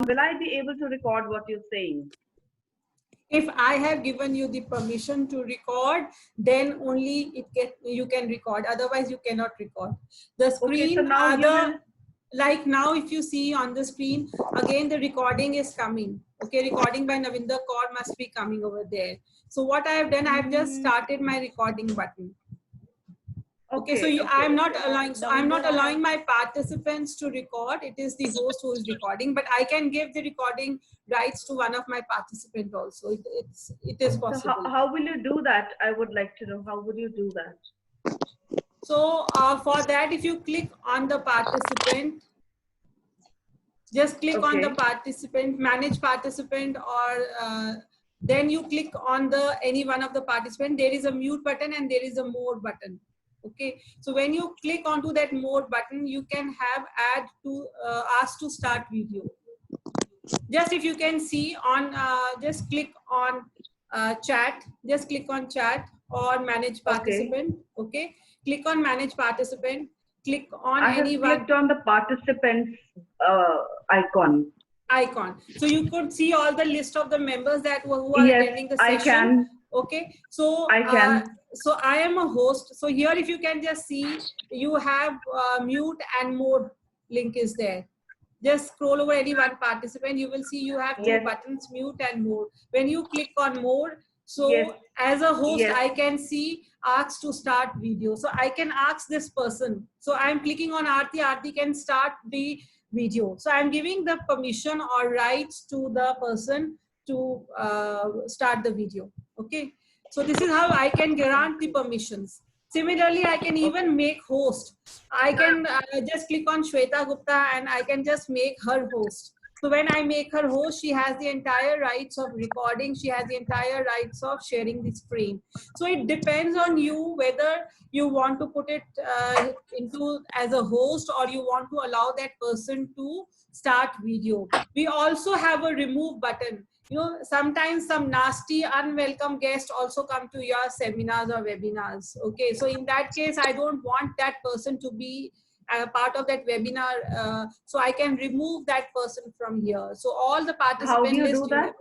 will I be able to record what you're saying? If I have given you the permission to record, then only you can record. Otherwise, you cannot record. The screen, Okay, so now you will. like now, if you see on the screen, again the recording is coming. Okay, recording by Navinder Kaur must be coming over there. So what I have done, I have just started my recording button. Okay, so I'm not allowing. So I'm not allowing my participants to record. It is the host who is recording, but I can give the recording rights to one of my participants also. It is possible. So how will you do that? I would like to know, how would you do that? So for that, if you click on the participant, just click on the participant, manage participant, or then you click on any one of the participant. There is a mute button and there is a more button. Okay, so when you click onto that more button, you can have ask to start video. Just if you can see on, just click on chat, just click on chat or manage participant. Okay, click on manage participant, click on anyone. I have clicked on the participants icon. So you could see all the list of the members that who are attending the session. I can. Okay, so I can. So I am a host. So here, if you can just see, you have mute and more link is there. Just scroll over any one participant. You will see you have two buttons, mute and more. When you click on more, so as a host, I can see ask to start video. So I can ask this person. So I'm clicking on Aarti. Aarti can start the video. So I'm giving the permission or rights to the person to start the video. Okay. So this is how I can grant the permissions. Similarly, I can even make host. I can just click on Shweta Gupta and I can just make her host. So when I make her host, she has the entire rights of recording. She has the entire rights of sharing the screen. So it depends on you whether you want to put it into as a host or you want to allow that person to start video. We also have a remove button. You know, sometimes some nasty, unwelcome guests also come to your seminars or webinars. Okay, so in that case, I don't want that person to be part of that webinar. So I can remove that person from here. So all the participants. How do you do that?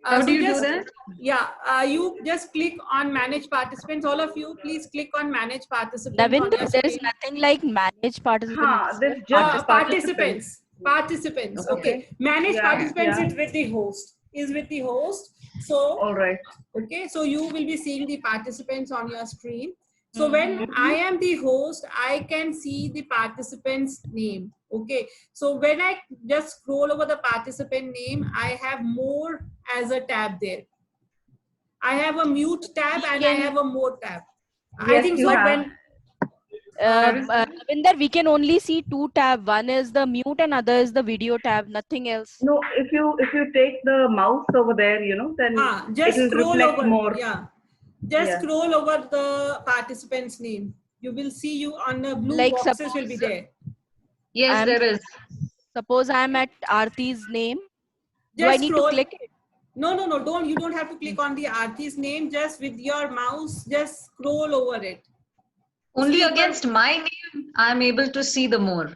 How do you do that? Yeah, you just click on manage participants. All of you, please click on manage participants. Navinder, there is nothing like manage participants. There's just participants. Participants. Okay. Manage participants is with the host. So all right. Okay, so you will be seeing the participants on your screen. So when I am the host, I can see the participant's name. Okay, so when I just scroll over the participant name, I have more as a tab there. I have a mute tab and I have a more tab. I think so. When Navinder, we can only see two tabs. One is the mute and other is the video tab. Nothing else. No, if you take the mouse over there, you know, then just it will reflect over, more. Yeah, just scroll over the participant's name. You will see you on the blue boxes will be there. Yes, there is. Suppose I am at Aarti's name. Just do I need to click it? No, don't. You don't have to click on the Aarti's name. Just with your mouse, just scroll over it. Only against my name, I'm able to see the more.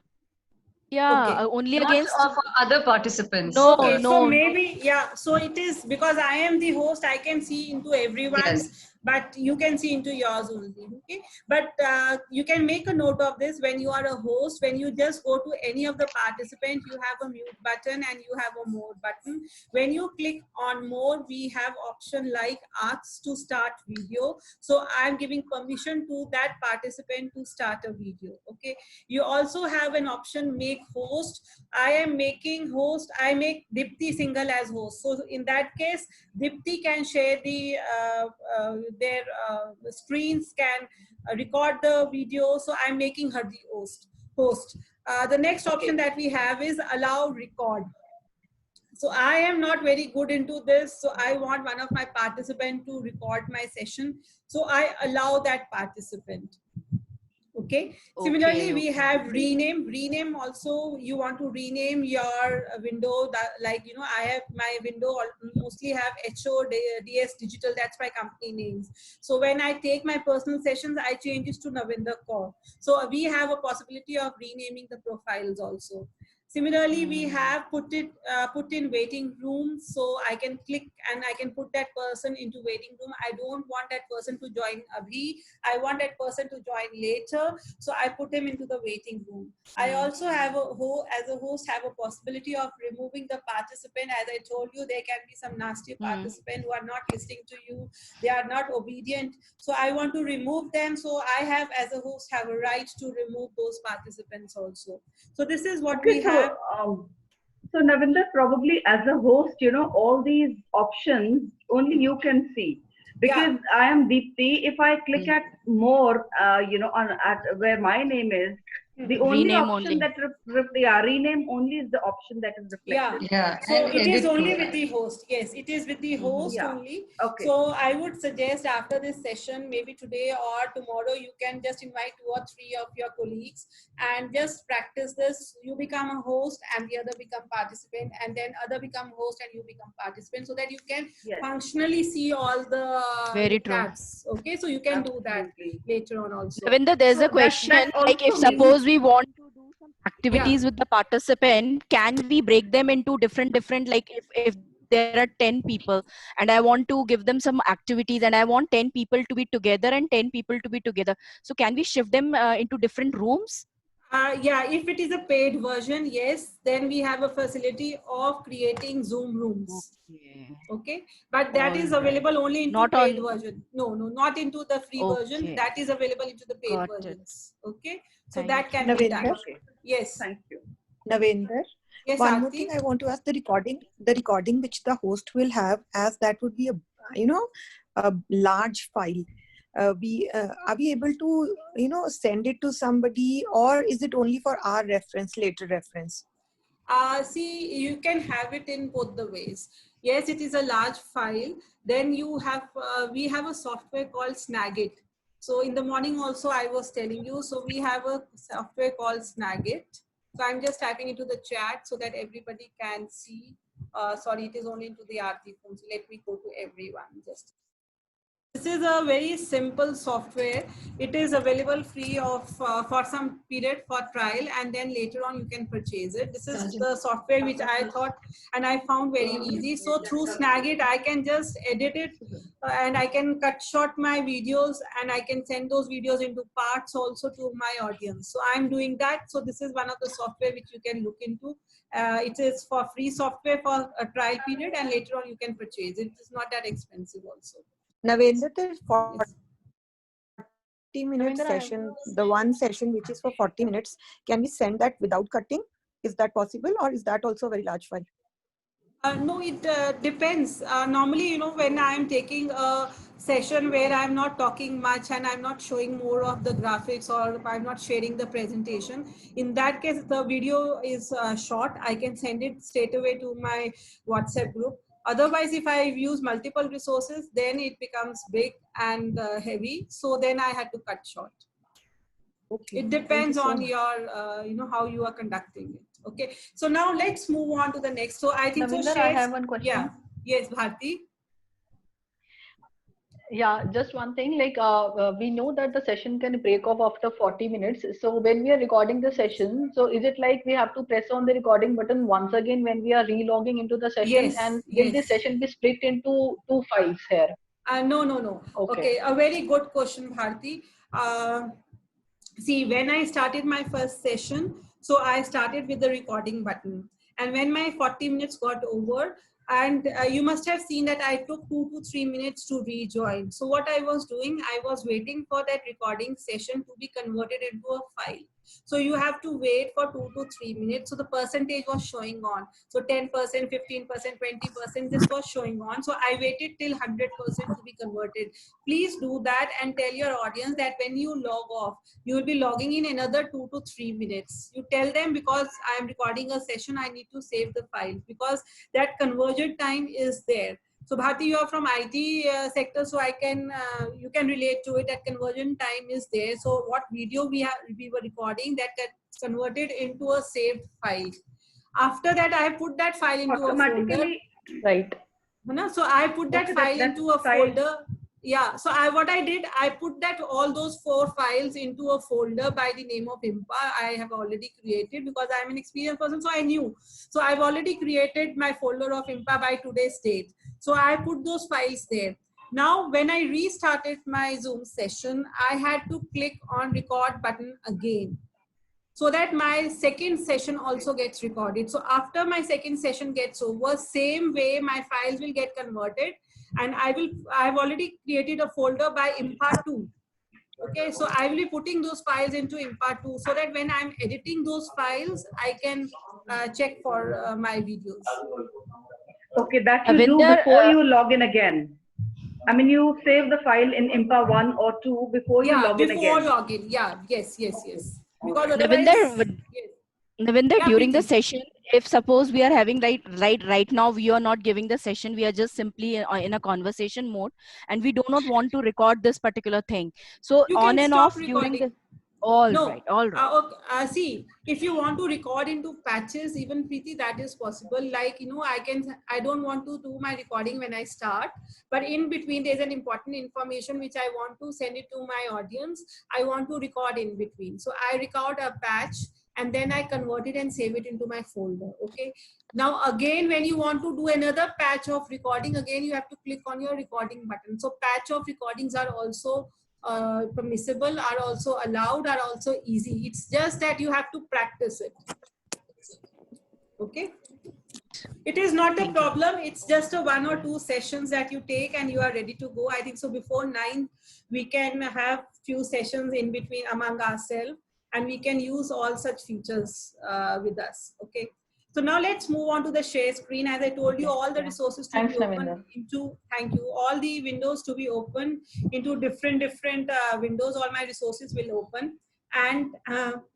Yeah, only not against of other participants. No, okay, no. So maybe, so it is because I am the host, I can see into everyone's, but you can see into yours only. Okay, but you can make a note of this when you are a host. When you just go to any of the participants, you have a mute button and you have a more button. When you click on more, we have option like ask to start video. So I'm giving permission to that participant to start a video. Okay, you also have an option make host. I am making host. I make Dipti Singhal as host. So in that case, Dipti can share their screens, can record the video. So I'm making her the host. The next option that we have is allow record. So I am not very good into this. So I want one of my participants to record my session. So I allow that participant. Okay. Similarly, we have rename. Rename also, you want to rename your window. Like, you know, I have my window mostly have HO DS Digital. That's my company names. So when I take my personal sessions, I change it to Navinder Kaur. So we have a possibility of renaming the profiles also. Similarly, we have put in waiting room, so I can click and I can put that person into waiting room. I don't want that person to join abhi. I want that person to join later, so I put him into the waiting room. I also have as a host have a possibility of removing the participant. As I told you, there can be some nasty participant who are not listening to you. They are not obedient. So I want to remove them. So I have, as a host, have a right to remove those participants also. So this is what we have. So Navinder, probably as a host, all these options only you can see. Because I am Deepthi, if I click at more, at where my name is, the only Rename option only. that rename only is the option that is reflected. Yeah. So and it is edit only profile. with the host. Yes, it is with the host Yeah. only. Okay. So I would suggest after this session, maybe today or tomorrow, you can just invite 2 or 3 of your colleagues and just practice this. You become a host and the other become participant, and then other become host and you become participant, so that you can Yes. functionally see all the Very true. tabs. Okay, so you can do that Absolutely. later on also. Ravinder, there's So a question, that like if also means- suppose we want to do some activities with the participant, can we break them into different, like if there are 10 people and I want to give them some activities and I want 10 people to be together and 10 people to be together. So can we shift them into different rooms? Yeah, if it is a paid version, yes, then we have a facility of creating Zoom rooms. Okay, but that is Alright. available only into Not paid on- version. No, not into the free version. Okay. That is available into the paid Got it. versions. Okay, so Thank that can you. be done. Navinder? Okay. Yes. Thank you. Navinder, Yes, one more Aarti? thing I want to ask: the recording which the host will have, as that would be a large file. Are we able to send it to somebody, or is it only for our reference, later reference? See, you can have it in both the ways. Yes, it is a large file. Then you have, we have a software called Snagit. So in the morning also I was telling you, so we have a software called Snagit. So I'm just typing into the chat so that everybody can see. Sorry, it is only into the Aarti phone. So let me go to everyone just. This is a very simple software. It is available free of for some period for trial, and then later on you can purchase it. This is the software which I thought and I found very easy. So through Snagit, I can just edit it and I can cut short my videos and I can send those videos into parts also to my audience. So I'm doing that. So this is one of the software which you can look into. It is for free software for a trial period, and later on you can purchase it. It is not that expensive also. Navinder, the 40-minute session, the one session which is for 40 minutes, can we send that without cutting? Is that possible, or is that also a very large file? No, it depends. Normally, when I'm taking a session where I'm not talking much and I'm not showing more of the graphics, or I'm not sharing the presentation, in that case, the video is short. I can send it straight away to my WhatsApp group. Otherwise, if I use multiple resources, then it becomes big and heavy. So then I had to cut short. Okay. It depends on much. your, how you are conducting it. Okay. So now let's move on to the next. So I think Navinder, so. I have one question. Yeah. Yes, Bharti. Yeah, just one thing, like we know that the session can break off after 40 minutes. So when we are recording the session, so is it like we have to press on the recording button once again when we are re-logging into the session? Yes, And will this session be split into 2 files here? No. Okay. A very good question, Bharti. See, when I started my first session, so I started with the recording button. And when my 40 minutes got over, and you must have seen that I took 2 to 3 minutes to rejoin. So what I was doing, I was waiting for that recording session to be converted into a file. So you have to wait for 2 to 3 minutes. So the percentage was showing on. So 10%, 15%, 20%, this was showing on. So I waited till 100% to be converted. Please do that and tell your audience that when you log off, you will be logging in another 2 to 3 minutes. You tell them, because I am recording a session, I need to save the file, because that conversion time is there. So Bharti, you are from IT sector, so I can you can relate to it. That conversion time is there. So what video we were recording, that gets converted into a saved file. After that, I put that file into a folder. Automatically. Right. So I put that Okay, file that into a file- folder. Yeah, so what I did, I put that all those 4 files into a folder by the name of IMPA. I have already created because I'm an experienced person, so I knew. So I've already created my folder of IMPA by today's date. So I put those files there. Now, when I restarted my Zoom session, I had to click on record button again, so that my second session also gets recorded. So after my second session gets over, same way my files will get converted, and I've already created a folder by IMPA2. Okay, so I will be putting those files into IMPA2 so that when I'm editing those files, I can check for my videos. Okay, that you do Navinder, before you log in again. I mean, you save the file in IMPA 1 or 2 before you log in before again. login. Yeah, yes. Because Navinder, otherwise, yes. Navinder, Yeah, during the Preeti. session, if suppose we are having right now, we are not giving the session, we are just simply in a conversation mode, and we do not want to record this particular thing. So You on can and stop off during recording. the. All No, right, all right. okay, see, if you want to record into patches, even Preeti, that is possible. Like, I don't want to do my recording when I start, but in between there's an important information which I want to send it to my audience. I want to record in between. So I record a patch and then I convert it and save it into my folder. Okay. Now, again, when you want to do another patch of recording, again, you have to click on your recording button. So patch of recordings are also permissible, are also allowed, are also easy. It's just that you have to practice it. Okay. It is not a problem. It's just a 1 or 2 sessions that you take and you are ready to go. I think so before 9, we can have few sessions in between among ourselves, and we can use all such features with us. Okay. So now let's move on to the share screen. As I told you, all the resources to Thanks, be open Navinder. into, thank you, all the windows to be open into different windows. All my resources will open. And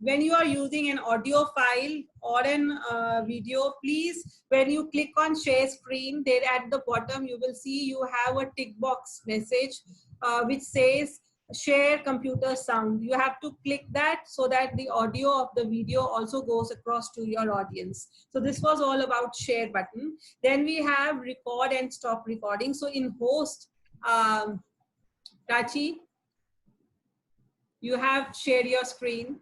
when you are using an audio file or an video, please, when you click on share screen, there at the bottom, you will see you have a tick box message which says share computer sound. You have to click that so that the audio of the video also goes across to your audience. So this was all about share button. Then we have record and stop recording. So in host, Tachi, you have shared your screen.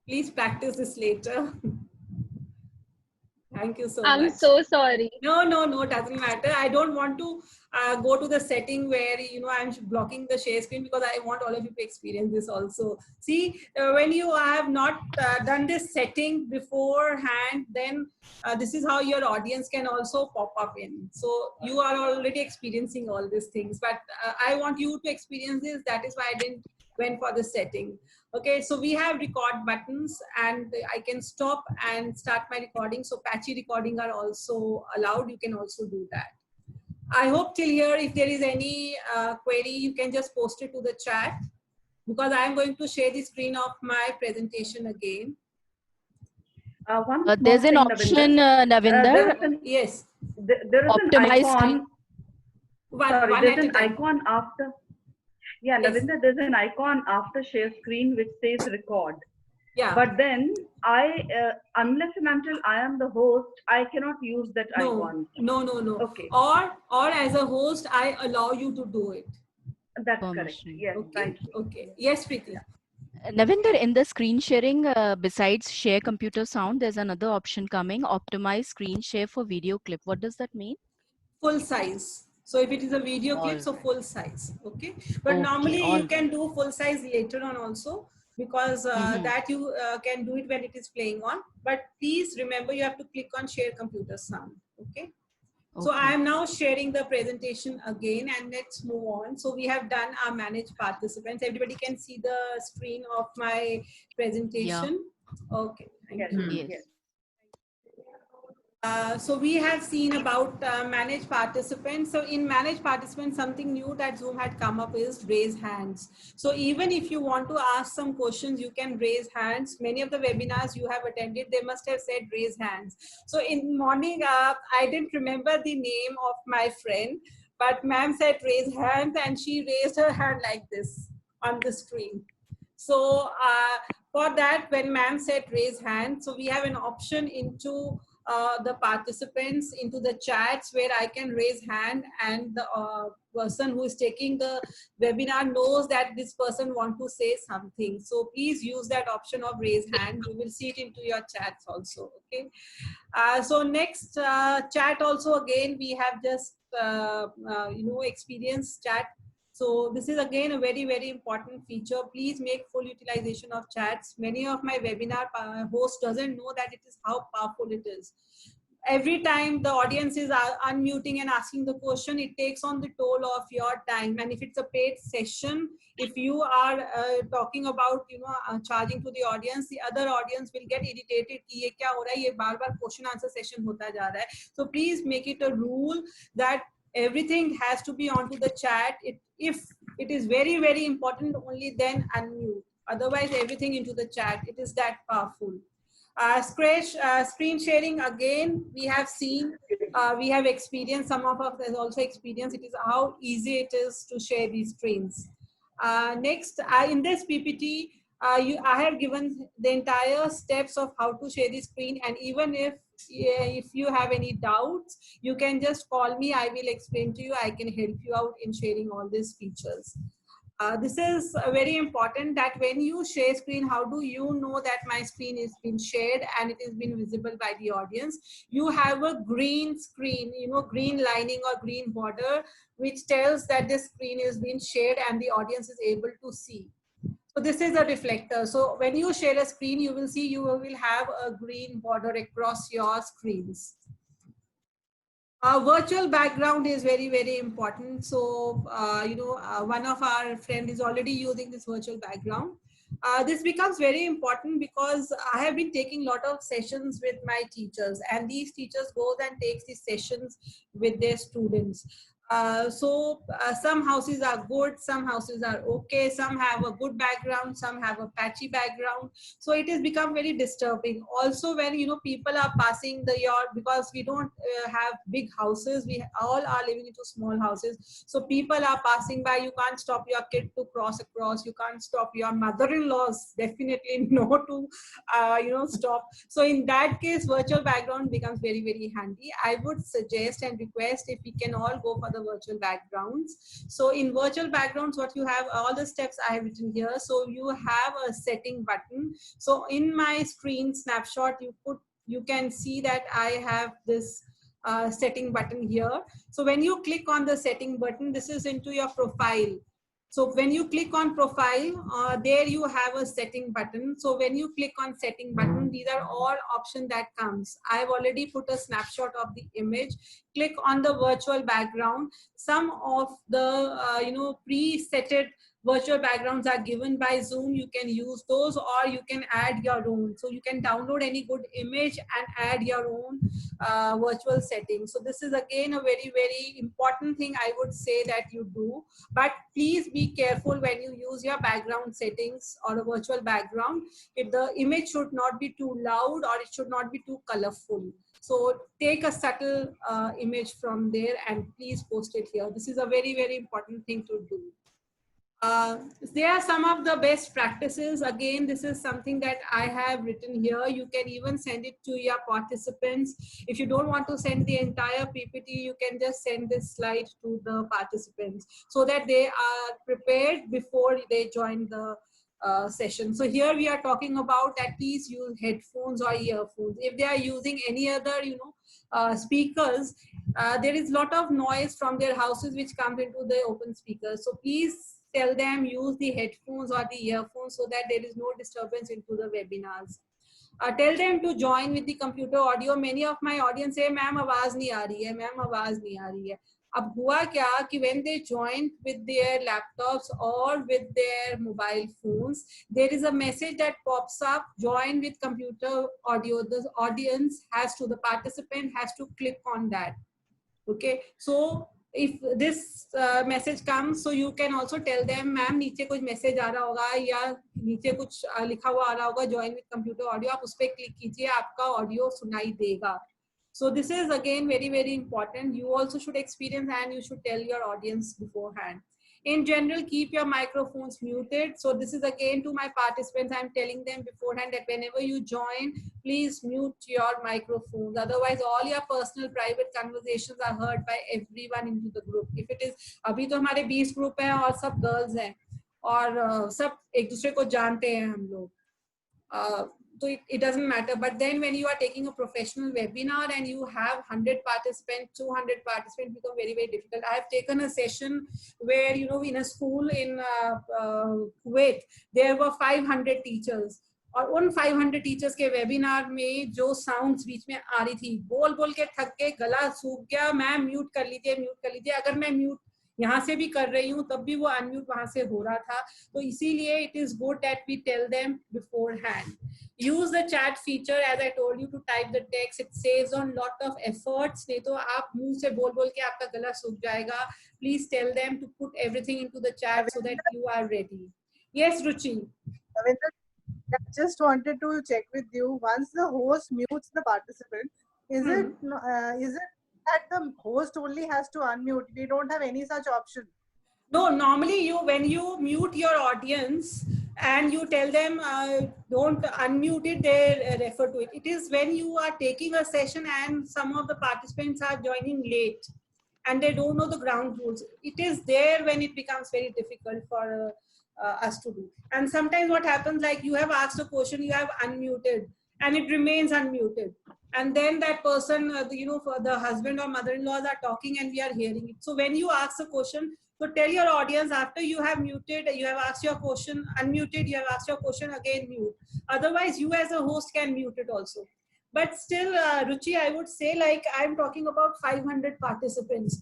Please practice this later. Thank you so much. I'm so sorry. No, doesn't matter. I don't want to go to the setting where, I'm blocking the share screen, because I want all of you to experience this also. See, when you have not done this setting beforehand, then this is how your audience can also pop up in. So you are already experiencing all these things, but I want you to experience this. That is why I didn't went for the setting. Okay, so we have record buttons, and I can stop and start my recording. So patchy recording are also allowed. You can also do that. I hope till here, if there is any query, you can just post it to the chat, because I'm going to share the screen of my presentation again. There's an option, Navinder. Yes. There is Optimize an icon. There's an icon after. Yeah, Yes. Navinder, there's an icon after share screen which says record. Yeah. But then unless and until I am the host, I cannot use that icon. No. Okay. Or as a host, I allow you to do it. That's correct. Yes, okay. Thank you. Okay. Yes, Preeti. Navinder, in the screen sharing, besides share computer sound, there's another option coming, optimize screen share for video clip. What does that mean? Full size. So if it is a video clip, so full size. Okay. But normally you can do full size later on also, because that you can do it when it is playing on. But please remember, you have to click on share computer sound. Okay. So I am now sharing the presentation again, and let's move on. So we have done our manage participants. Everybody can see the screen of my presentation. Yeah. Okay. Thank you. Yes. So we have seen about manage participants. So in manage participants, something new that Zoom had come up is raise hands. So even if you want to ask some questions, you can raise hands. Many of the webinars you have attended, they must have said raise hands. So in morning, I didn't remember the name of my friend, but ma'am said raise hands, and she raised her hand like this on the screen. So for that, when ma'am said raise hand, so we have an option into the participants into the chats where I can raise hand, and the person who is taking the webinar knows that this person want to say something. So please use that option of raise hand. You will see it into your chats also. Okay. So next chat also, again we have just experience chat. So this is again a very, very important feature. Please make full utilization of chats. Many of my webinar hosts doesn't know that it is how powerful it is. Every time the audience is unmuting and asking the question, it takes on the toll of your time. And if it's a paid session, if you are talking about charging to the audience, the other audience will get irritated कि ये क्या हो रहा है, ये बार-बार question answer session होता जा रहा है. So please make it a rule that everything has to be onto the chat. If it is very, very important, only then unmute. Otherwise, everything into the chat. It is that powerful. Screen sharing, again, we have seen, we have experienced, some of us has also experienced, it is how easy it is to share these screens. Next, in this PPT, I have given the entire steps of how to share the screen, and even if you have any doubts, you can just call me. I will explain to you. I can help you out in sharing all these features. This is very important, that when you share screen, how do you know that my screen is been shared and it is been visible by the audience? You have a green screen, green lining or green border, which tells that the screen is being shared and the audience is able to see. So this is a reflector. So when you share a screen, you will see you will have a green border across your screens. Virtual background is very, very important. So, one of our friends is already using this virtual background. This becomes very important because I have been taking a lot of sessions with my teachers, and these teachers goes and takes these sessions with their students. Some houses are good, some houses are okay, some have a good background, some have a patchy background. So it has become very disturbing. Also, when people are passing the yard, because we don't have big houses, we all are living into small houses. So people are passing by, you can't stop your kid to cross across, you can't stop your mother-in-laws, definitely no to stop. So in that case, virtual background becomes very, very handy. I would suggest and request if we can all go for the virtual backgrounds. So in virtual backgrounds, what you have, all the steps I have written here. So you have a setting button. So in my screen snapshot, you can see that I have this setting button here. So when you click on the setting button, this is into your profile. So when you click on profile, there you have a setting button. So when you click on setting button, these are all options that comes. I've already put a snapshot of the image. Click on the virtual background. Some of the pre-setted virtual backgrounds are given by Zoom. You can use those, or you can add your own. So you can download any good image and add your own virtual settings. So this is again a very, very important thing I would say that you do. But please be careful when you use your background settings or a virtual background. If the image should not be too loud, or it should not be too colorful. So take a subtle image from there and please post it here. This is a very, very important thing to do. There are some of the best practices. Again, this is something that I have written here. You can even send it to your participants. If you don't want to send the entire PPT, you can just send this slide to the participants so that they are prepared before they join the session. So here we are talking about that please use headphones or earphones. If they are using any other, speakers, there is a lot of noise from their houses which comes into the open speakers. So please tell them use the headphones or the earphones so that there is no disturbance into the webinars. Tell them to join with the computer audio. Many of my audience say, "Ma'am, आवाज नहीं आ रही है, ma'am, आवाज नहीं आ रही है." अब हुआ क्या कि when they join with their laptops or with their mobile phones, there is a message that pops up, join with computer audio. The audience has to, the participant has to click on that. Okay, so if this message comes, so you can also tell them, ma'am, नीचे कुछ message आ रहा होगा या नीचे कुछ लिखा हुआ आ रहा होगा, join with computer audio, आप उस पर click कीजिए, आपका audio सुनाई देगा. So this is again very, very important. You also should experience and you should tell your audience beforehand. In general, keep your microphones muted. So this is again to my participants. I'm telling them beforehand that whenever you join, please mute your microphones. Otherwise, all your personal private conversations are heard by everyone into the group. If it is, अभी तो हमारे 20 group हैं और सब girls हैं और सब एक दूसरे को जानते हैं हम लोग. So it doesn't matter. But then when you are taking a professional webinar and you have 100 participants, 200 participants, become very, very difficult. I have taken a session where, you know, in a school in Kuwait, there were 500 teachers. और उन 500 teachers के webinar में जो sounds बीच में आ रही थी, बोल बोल के थक के गला सूख गया. मैम म्यूट कर लीजिए. अगर मैं म्यूट यहाँ से भी कर रही हूँ तब भी वो अनम्यूट वहां से हो रहा था. तो इसीलिए it is good that we tell them beforehand. Use the chat feature as I told you to type the text. It saves on lot of efforts. नहीं तो आप मुंह से बोल बोल के आपका गला सूख जाएगा. Please tell them to put everything into the chat so that you are ready. Yes, Ruchi. Ravindra, I just wanted to check with you. Once the host mutes the participant, is it that the host only has to unmute? We don't have any such option. No, normally when you mute your audience and you tell them don't unmute it, they refer to it. It is when you are taking a session and some of the participants are joining late and they don't know the ground rules. It is there when it becomes very difficult for us to do. And sometimes what happens, like you have asked a question, you have unmuted and it remains unmuted. And then that person, you know, for the husband or mother-in-laws are talking and we are hearing it. So when you ask a question, so tell your audience after you have muted, you have asked your question, unmuted, you have asked your question, again mute. Otherwise, you as a host can mute it also. But still, Ruchi, I would say, like, I'm talking about 500 participants.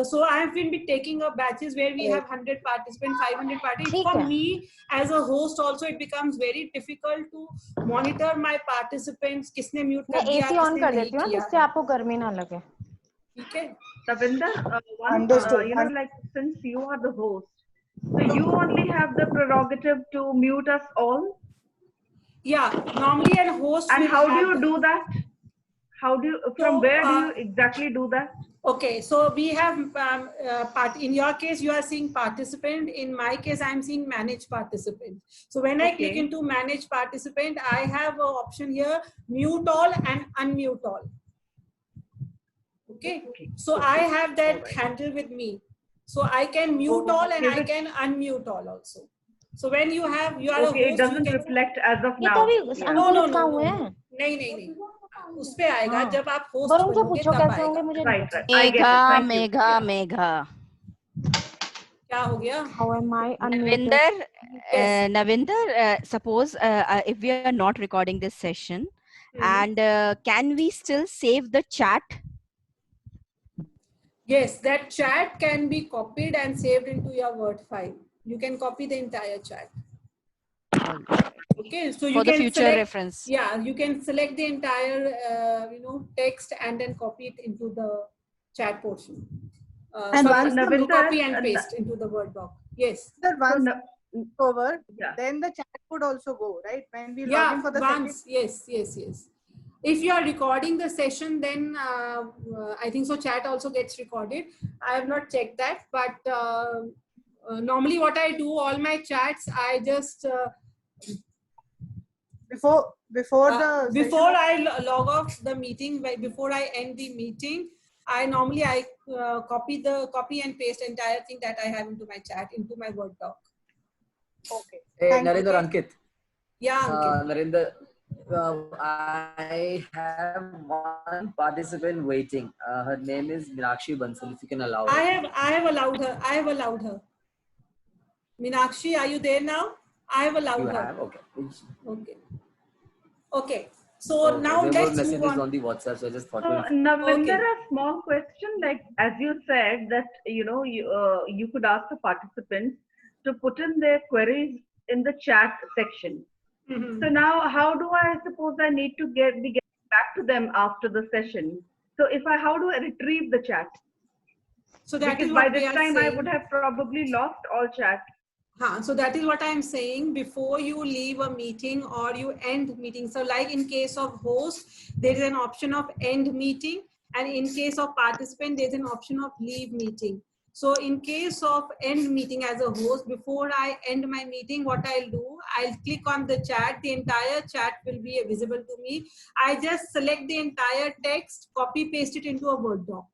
So I have been taking up batches where we have 100 participants, 500 participants. For me, as a host also, it becomes very difficult to monitor my participants. किसने mute कर दिया, AC on किसने कर नहीं देती हूँ किया. जिससे आपको गर्मी ना लगे. ठीक है. Ravinder, Understood. you know, like since you are the host, so you only have the prerogative to mute us all. Yeah, normally a host. And will how do have you do that? How do you, from where do you exactly do that? Okay, so we have in your case you are seeing participant. In my case, I'm seeing manage participant. So when I click into manage participant, I have an option here: mute all and unmute all. Okay, so I have that handle with me. So I can mute all and I can unmute all also. So when you have, you are a host, it doesn't reflect as of ये now. तो अभी अंकुरित कहाँ हुए हैं? नहीं. उस पे आएगा जब आप होस्ट वरुण से बनोगे पूछो तब कैसे आएगा. होंगे मुझे. Right. I get it. Thank you. Megha. क्या हो गया? How am I unmuted? Navinder, suppose if we are not recording this session, and can we still save the chat? Yes, that chat can be copied and saved into your Word file. You can copy the entire chat. Okay, so you For the can future select, reference. Yeah, you can select the entire text and then copy it into the chat portion. And so once you copy and paste into the Word doc. Yes. Sir, once it's over, Yeah. then the chat would also go, right? When we log Yeah, in for the once, yes. If you are recording the session, then I think so chat also gets recorded. I have not checked that, but normally what I do, all my chats, I just before I log off the meeting, before I end the meeting, I normally copy and paste entire thing that I have into my chat, into my Word doc. Okay. Hey, Thank Narendra, Ankit. Yeah, Ankit. Narendra, I have one participant waiting. Her name is Meenakshi Bansal. If you can allow her. I have allowed her. Meenakshi, are you there now? I have allowed You her. have? Okay. Okay. So now there let's were messages move on the WhatsApp, so I just thought. So, Navinder, a small question, like as you said that you could ask the participants to put in their queries in the chat section. Mm-hmm. So now, how do I suppose I need to be getting back to them after the session? So how do I retrieve the chat? So that because is by what this we are time saying. I would have probably lost all chat. So that is what I am saying. Before you leave a meeting or you end meeting. So like in case of host, there is an option of end meeting, and in case of participant, there is an option of leave meeting. So in case of end meeting as a host, before I end my meeting, what I'll do, I'll click on the chat. The entire chat will be visible to me. I just select the entire text, copy paste it into a Word doc.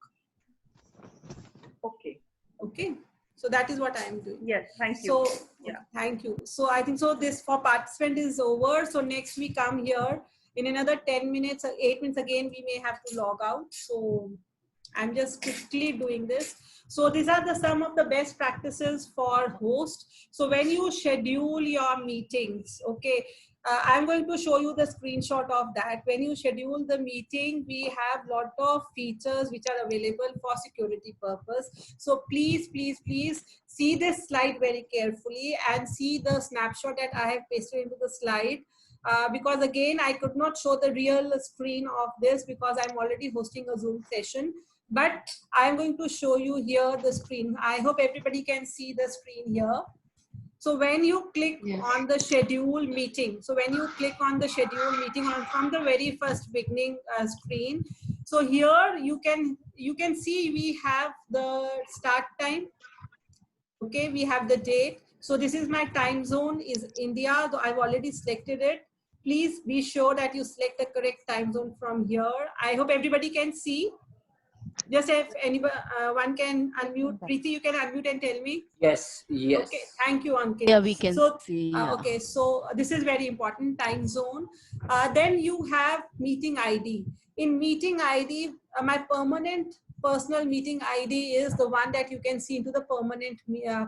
Okay. Okay. So that is what I am doing. Yes, thank you. So Yeah. thank you. So I think so this for participant is over. So next we come here in another 10 minutes, 8 minutes again, we may have to log out. So I'm just quickly doing this. So these are the some of the best practices for host. So when you schedule your meetings, okay, I'm going to show you the screenshot of that. When you schedule the meeting, we have lot of features which are available for security purpose. So please, please, please see this slide very carefully and see the snapshot that I have pasted into the slide. Because again, I could not show the real screen of this because I'm already hosting a Zoom session. But I'm going to show you here the screen. I hope everybody can see the screen here. So when you click on the schedule meeting, so when you click on the schedule meeting from the very first beginning screen, so here you can see we have the start time. Okay, we have the date. So this is my time zone is India. So I've already selected it. Please be sure that you select the correct time zone from here. I hope everybody can see. Just if anybody one can unmute. Preeti, you can unmute and tell me. Yes, yes. Okay, thank you, Ankit. Yeah, we can so, see. Yeah. Okay, so this is very important, time zone. Then you have meeting ID. In meeting ID, my permanent personal meeting ID is the one that you can see into the permanent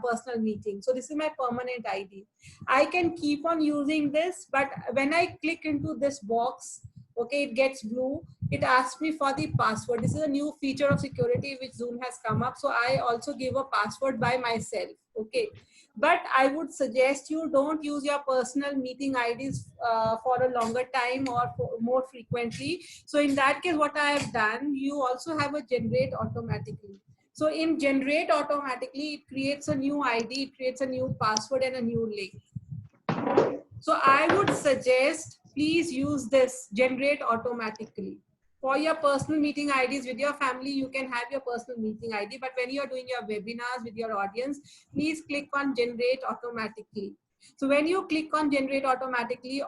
personal meeting. So this is my permanent ID. I can keep on using this, but when I click into this box, okay, it gets blue. It asks me for the password. This is a new feature of security which Zoom has come up. So I also give a password by myself. Okay. But I would suggest you don't use your personal meeting IDs for a longer time or more frequently. So in that case, what I have done, you also have a generate automatically. So in generate automatically, it creates a new ID, it creates a new password and a new link. So I would suggest, please use this generate automatically. For your personal meeting IDs with your family, you can have your personal meeting ID. But when you're doing your webinars with your audience, please click on generate automatically. So when you click on generate automatically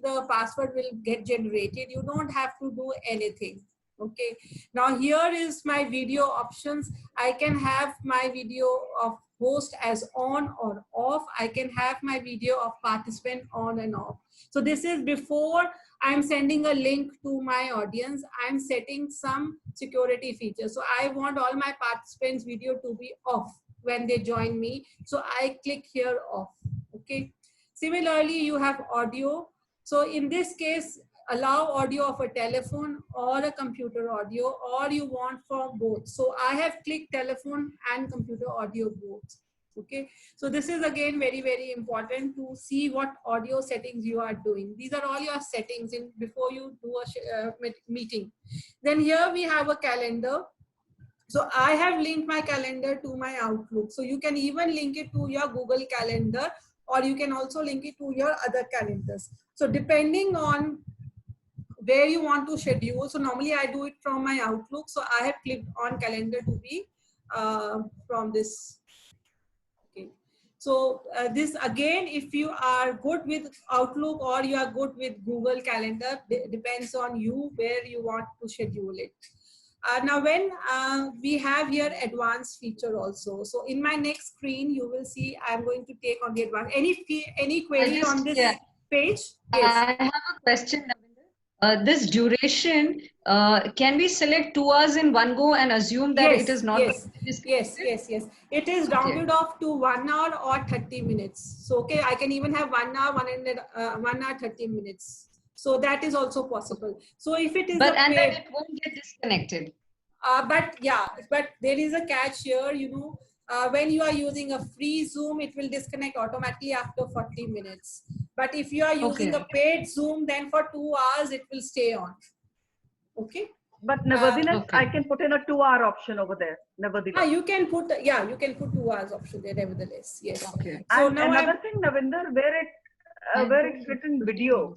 the password will get generated. You don't have to do anything. Okay. Now here is my video options. I can have my video of host as on or off. I can have my video of participant on and off. So this is before I'm sending a link to my audience. I'm setting some security features. So I want all my participants' video to be off when they join me. So I click here off. Okay. Similarly, you have audio. So in this case, allow audio of a telephone or a computer audio, or you want for both. So I have clicked telephone and computer audio both. Okay, so this is again very, very important to see what audio settings you are doing. These are all your settings in before you do a meeting. Then here we have a calendar. So I have linked my calendar to my Outlook. So you can even link it to your Google Calendar, or you can also link it to your other calendars. So depending on where you want to schedule. So normally I do it from my Outlook. So I have clicked on calendar to be from this. Okay. So this again, if you are good with Outlook or you are good with Google Calendar, depends on you where you want to schedule it. Now when we have here advanced feature also. So in my next screen, you will see I'm going to take on the advanced. Any query on this page? Yes. I have a question. This duration, can we select 2 hours in one go and assume that it is not? Yes. It is rounded off to 1 hour or 30 minutes. So, okay, I can even have 1 hour, 1 hour, 30 minutes. So that is also possible. So if it is, and then it won't get disconnected. But there is a catch here, you know. When you are using a free Zoom, it will disconnect automatically after 40 minutes. But if you are using a paid Zoom, then for 2 hours, it will stay on. Okay. But nevertheless, I can put in a 2-hour option over there. Nevertheless. You can put, you can put 2 hours option there, nevertheless. Yes. Okay. So and now another thing, Navinder, where it's written video.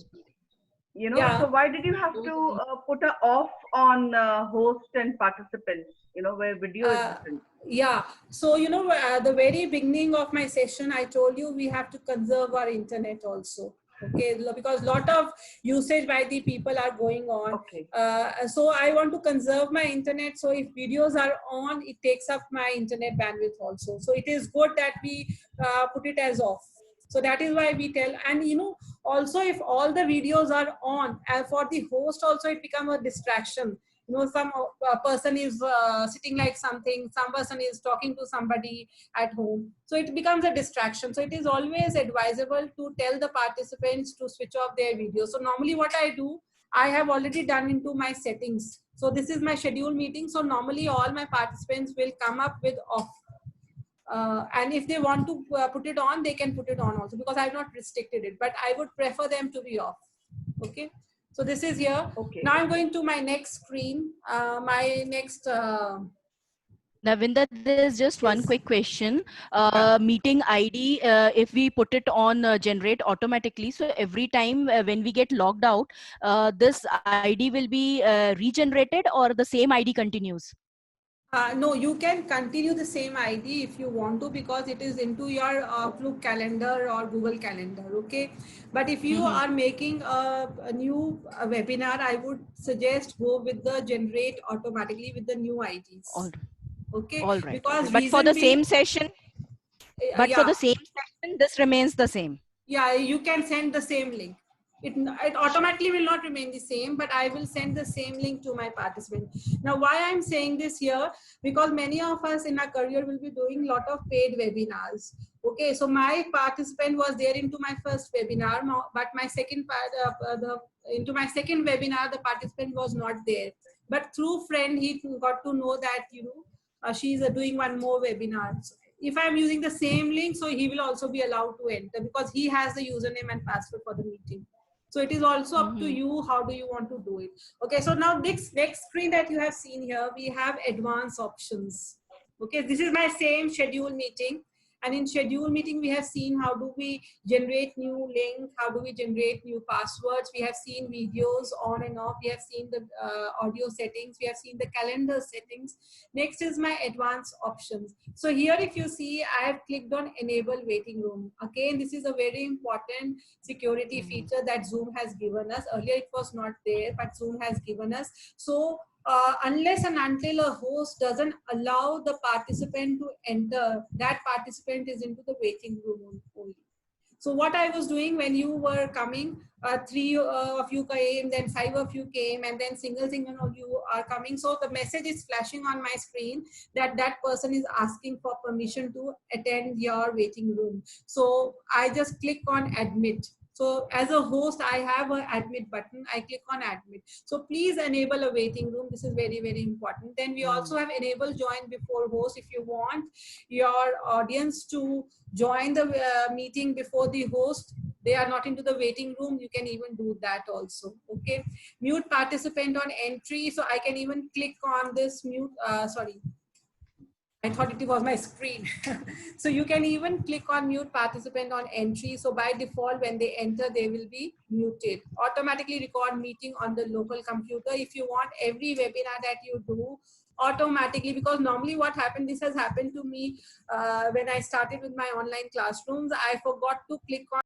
You know, Yeah. so why did you have to put a off on host and participants? You know, where video is different. Yeah, so you know, the very beginning of my session, I told you we have to conserve our internet also. Okay, because lot of usage by the people are going on. Okay. So I want to conserve my internet. So if videos are on, it takes up my internet bandwidth also. So it is good that we put it as off. So that is why we tell. And you know, also if all the videos are on, for the host also it become a distraction. You know, some person is sitting like something, some person is talking to somebody at home, so it becomes a distraction. So it is always advisable to tell the participants to switch off their video. So normally what I do, I have already done into my settings. So this is my schedule meeting, so normally all my participants will come up with off. And if they want to put it on, they can put it on also, because I have not restricted it, but I would prefer them to be off. Okay, so this is here. Okay. Now I'm going to my next screen. My next Navinder, there's just one Yes. quick question. Meeting ID, if we put it on generate automatically, so every time when we get logged out, this ID will be regenerated, or the same ID continues? No, you can continue the same ID if you want to, because it is into your Outlook calendar or Google Calendar. Okay, but if you are making a new webinar, I would suggest go with the generate automatically with the new IDs. Okay, All right. because But for the reason being, same session, but for yeah, the same session, this remains the same. yeah, you can send the same link. It automatically will not remain the same, but I will send the same link to my participant. Now, why I'm saying this here, because many of us in our career will be doing a lot of paid webinars. Okay, so my participant was there into my first webinar, but my second into my second webinar, the participant was not there. But through friend, he got to know that, you know, she's doing one more webinar. So if I'm using the same link, so he will also be allowed to enter, because he has the username and password for the meeting. So it is also up to you, how do you want to do it. Okay, so now this next screen that you have seen here, we have advanced options. Okay, this is my same schedule meeting. And in schedule meeting, we have seen how do we generate new link, how do we generate new passwords. We have seen videos on and off. We have seen the audio settings. We have seen the calendar settings. Next is my advanced options. So here, if you see, I have clicked on enable waiting room. Again, this is a very important security feature that Zoom has given us. Earlier, it was not there, but Zoom has given us. So unless and until a host doesn't allow the participant to enter, that participant is into the waiting room only. So what I was doing when you were coming, 3 of you came, then 5 of you came, and then single of you are coming. So the message is flashing on my screen that that person is asking for permission to attend your waiting room. So I just click on admit. So as a host, I have an admit button. I click on admit. So please enable a waiting room. This is very, very important. Then we also have enable join before host. If you want your audience to join the meeting before the host, they are not into the waiting room, you can even do that also. Okay, mute participant on entry. So I can even click on this mute, sorry, I thought it was my screen. So you can even click on mute participant on entry. So by default, when they enter, they will be muted. Automatically record meeting on the local computer. If you want every webinar that you do, automatically, because normally what happened, this has happened to me when I started with my online classrooms, I forgot to click on